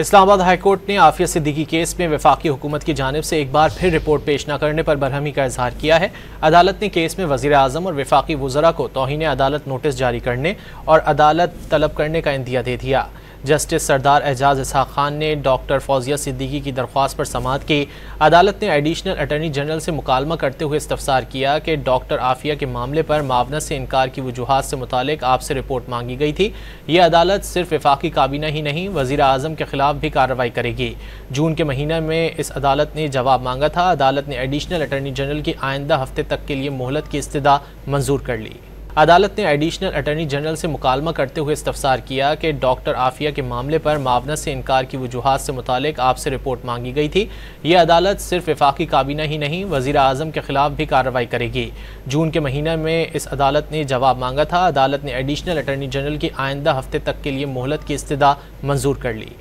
Islamabad high court ने Aafia Siddiqui case में वफाकी हुकूमत की जानिब से एक बार फिर रिपोर्ट पेश न करने पर बरहमी का इजहार किया है। अदालत ने केस में वज़ीर आज़म और वफाकी वज़रा को तौहीन अदालत नोटिस जारी करने और अदालत तलब करने का इंदिया दे दिया। जस्टिस सरदार एजाज इसहाक खान ने डॉक्टर फौजिया सिद्दीकी की दरख्वास्त पर समाअत की। अदालत ने एडिशनल अटॉर्नी जनरल से मुकालमा करते हुए इस्तफसार किया कि डॉक्टर आफिया के मामले पर मावनत से इनकार की वजूहात से मुतालिक आपसे रिपोर्ट मांगी गई थी। ये अदालत सिर्फ वफाकी काबीना ही नहीं वज़ीर आज़म के खिलाफ भी कार्रवाई करेगी। जून के महीने में इस अदालत ने जवाब मांगा था। अदालत ने एडिशनल अटॉर्नी जनरल की आइंदा हफ्ते तक के लिए मोहलत की इस्तदा मंजूर कर ली। अदालत ने एडिशनल अटॉर्नी जनरल से मुकालमा करते हुए इस्तफसार किया कि डॉक्टर आफिया के मामले पर मावनत से इनकार की वजूहात से मुतालिक आपसे रिपोर्ट मांगी गई थी। ये अदालत सिर्फ वफाकी काबीना ही नहीं वज़ीर आज़म के खिलाफ भी कार्रवाई करेगी। जून के महीने में इस अदालत ने जवाब मांगा था। अदालत ने एडिशनल अटॉर्नी जनरल की आइंदा हफ्ते तक के लिए मोहलत की इस्तदा मंजूर कर ली।